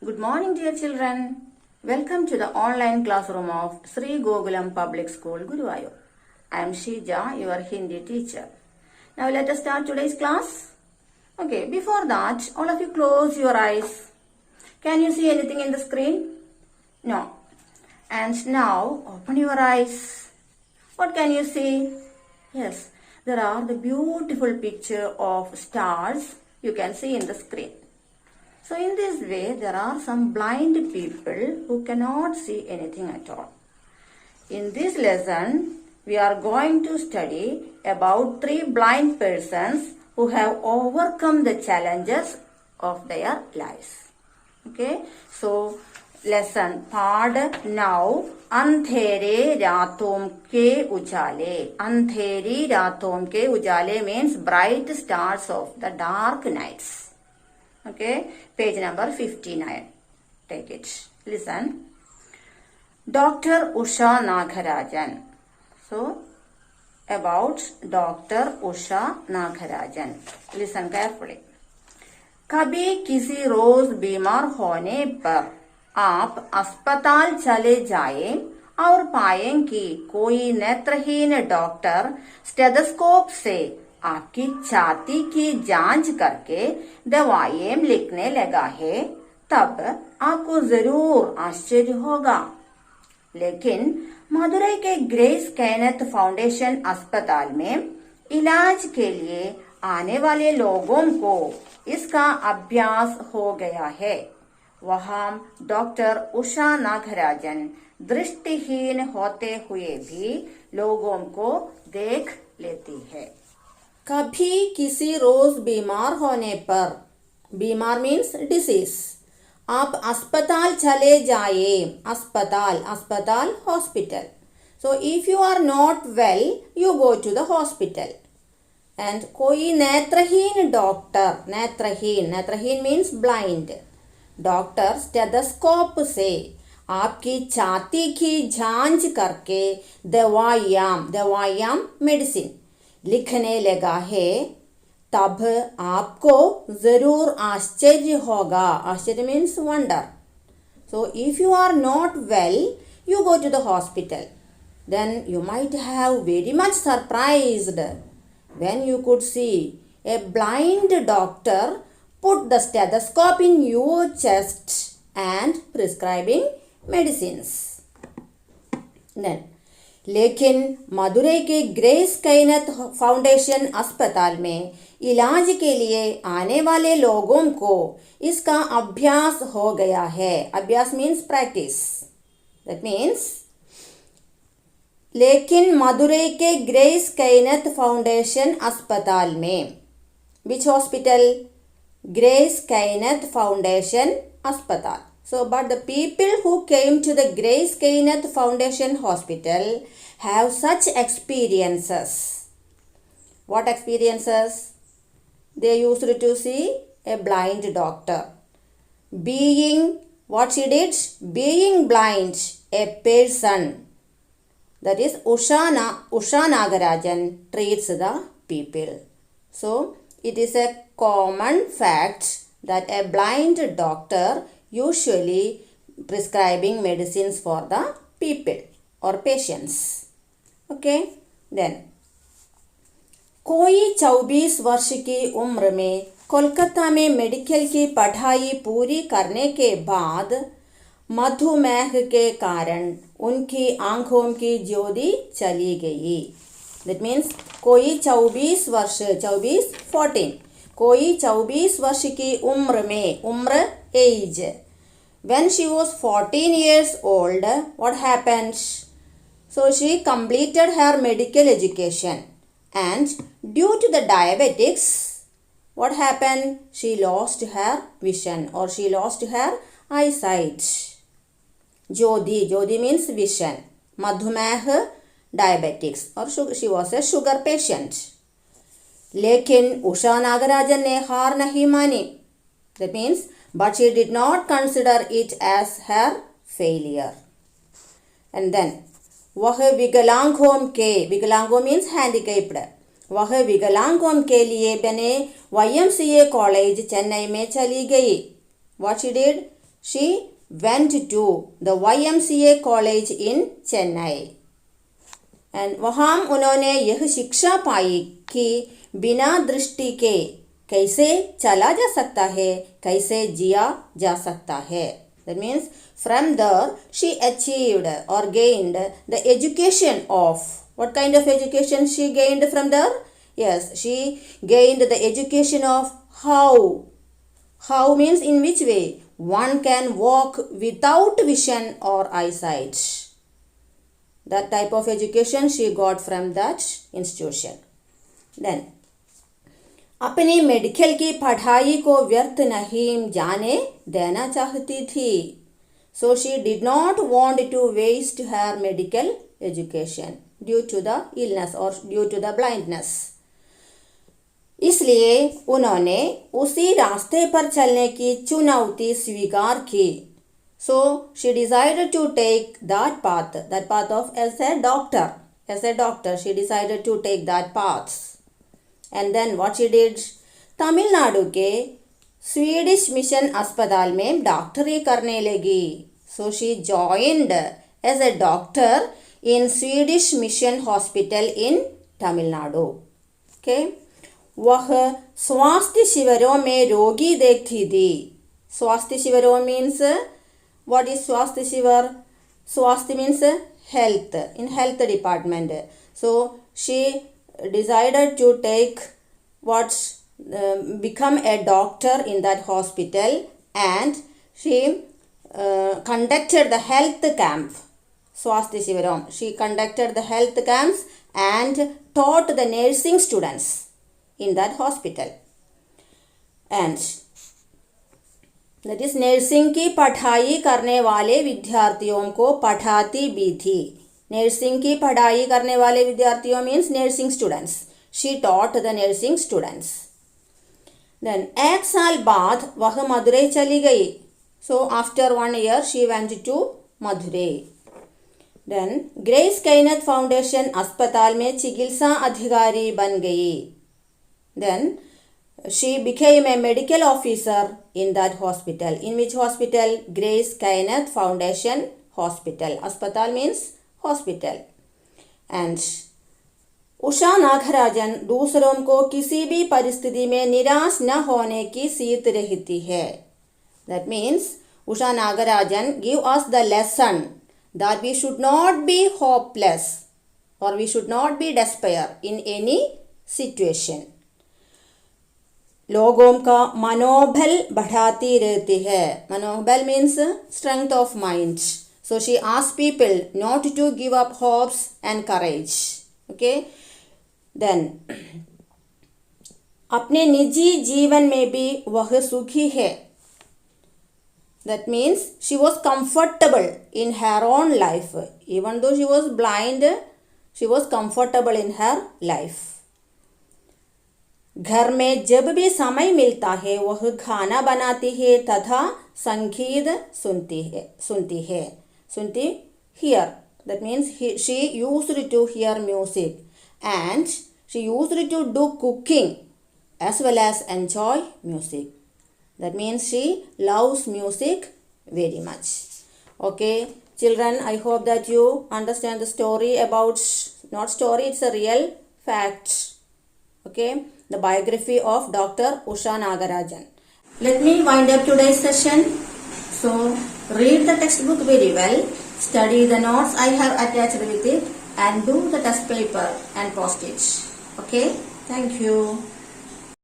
Good morning, dear children. Welcome to the online classroom of Sri Gokulam Public School, Guruvayur. I am Shija, your Hindi teacher. Now let us start today's class. Okay, before that, all of you close your eyes. Can you see anything in the screen? No. And now, open your eyes. What can you see? Yes, there are the beautiful picture of stars you can see in the screen. So in this way, there are some blind people who cannot see anything at all. In this lesson, we are going to study about 3 blind persons who have overcome the challenges of their lives. Okay, so lesson pad now. Andhere raton ke ujale. Andheri raton ke ujale means bright stars of the dark nights. Okay, page number 59. Take it. Listen. Dr. Usha Nagarajan. So, about Dr. Usha Nagarajan. Listen carefully. कभी किसी रोज बीमार होने पर आप अस्पताल चले जाएं और पाएं कि कोई नेत्रहीन डॉक्टर स्टेथोस्कोप से आपकी छाती की जांच करके दवाएं लिखने लगा है, तब आपको जरूर आश्चर्य होगा। लेकिन मदुरई के ग्रेस कैनेथ फाउंडेशन अस्पताल में इलाज के लिए आने वाले लोगों को इसका अभ्यास हो गया है। वहां डॉक्टर उषा नागराजन दृष्टिहीन होते हुए भी लोगों को देख लेती है। कभी किसी रोज बीमार होने पर, बीमार मीन्स डिसीज, आप अस्पताल चले जाए। अस्पताल hospital. So if you are not well you go to the hospital. And कोई नेत्रहीन डॉक्टर, नेत्रहीन मीन्स ब्लाइंड, डॉक्टर स्टेथोस्कोप से आपकी छाती की जांच करके दवाइयां मेडिसिन लिखने लगा है, तब आपको जरूर आश्चर्य होगा। आश्चर्य means wonder. So if you are not well you go to the hospital, then you might have very much surprised when you could see a blind doctor put the stethoscope in your chest and prescribing medicines. Then, लेकिन मदुरई के grace Kenneth foundation अस्पताल में इलाज के लिए आने वाले लोगों को इसका अभ्यास हो गया है। अभ्यास मीन्स प्रैक्टिस। दैट मीन्स, लेकिन मदुरई के ग्रेस कैनेथ फाउंडेशन अस्पताल में, विच हॉस्पिटल? ग्रेस कैनेथ फाउंडेशन अस्पताल. So, but the people who came to the Grace Kenneth Foundation Hospital have such experiences. What experiences? They used to see a blind doctor. What she did? Being blind, a person, that is Usha Nagarajan, treats the people. So, it is a common fact that a blind doctor usually prescribing medicines for the people or patients. Okay, then कोई 24 वर्ष की उम्र में कोलकाता में medical की पढ़ाई पूरी करने के बाद मधुमेह के कारण उनकी आंखों की ज्योति चली गई। That means कोई 24 वर्ष, 14, कोई 24 वर्ष की उम्र में, उम्र age. When she was 14 years old, what happened? So she completed her medical education, and due to the diabetics, what happened? She lost her vision, or she lost her eyesight. Jodi means vision. Madhumeh, diabetics, or she was a sugar patient. लेकिन उषा नागराजन ने हार नहीं मानी. That means, but she did not consider it as her failure. And then, वह विकलांगों means handicapped. वह विकलांगों के लिए बने YMCA कॉलेज चेन्नई में चली गई. What she did? she went to the YMCA college in Chennai. And वहाँ उन्होंने यह शिक्षा पाई कि बिना दृष्टि के कैसे चला जा सकता है, कैसे जिया जा सकता है. That means from there she achieved or gained the education of, what kind of education she gained from there? Yes, she gained the education of how. How means in which way one can walk without vision or eyesight. That type of education she got from that institution. Then अपनी medical की पढ़ाई को व्यर्थ नहीं जाने देना चाहती थी. So she did not want to waste her medical education due to the illness or due to the blindness. इसलिए उन्होंने उसी रास्ते पर चलने की चुनौती स्वीकार की. So she decided to take that path of as a doctor. As a doctor, she decided to take that path. And then what she did? Tamil Nadu के स्वीडिश मिशन अस्पताल में डॉक्टरी करने लगी. So she joined as a doctor in Swedish Mission Hospital in Tamil Nadu. Okay. वह स्वास्थ्य शिविरों में रोगी देखती थी. स्वास्थ्य शिविरों means what is स्वास्थ्य शिविर? स्वास्थ्य means health, in health department. So she decided to take become a doctor in that hospital, and she conducted the health camp. स्वास्थ्य शिविरों. She conducted the health camps and taught the nursing students in that hospital. And that is nursing की पढ़ाई करने वाले विद्यार्थियों को पढ़ाती भी थी. नर्सिंग की पढ़ाई करने वाले विद्यार्थियों means nursing students. She taught the nursing students. Then 1 साल बाद वह मदुरई चली गई. So after 1 year she went to Madurai. Then grace Kenneth foundation अस्पताल में चिकित्सा अधिकारी बन गई. Then she became a medical officer in that hospital. In which hospital? Grace Kaynath Foundation Hospital. अस्पताल means hospital. And Usha Nagarajan दूसरों को किसी भी परिस्थिति में निराश न होने की सीख रहती है. That means Usha Nagarajan give us the lesson that we should not be hopeless or we should not be despair in any situation. लोगों का मनोबल बढ़ाती रहती है. मनोबल means strength of mind. So she asked people not to give up hopes and courage. Okay. Then अपने निजी जीवन में भी वह सुखी है. That means she was comfortable in her own life. Even though she was blind, she was comfortable in her life. घर में जब भी समय मिलता है वह खाना बनाती है तथा संगीत सुनती hear. That means she used to hear music and she used to do cooking as well as enjoy music. That means she loves music very much. Okay, children, I hope that you understand the story about, not story, it's a real fact. Okay, the biography of Dr. Usha Nagarajan. Let me wind up today's session. So, read the textbook very well, study the notes I have attached with it, and do the test paper and post it. Okay, thank you.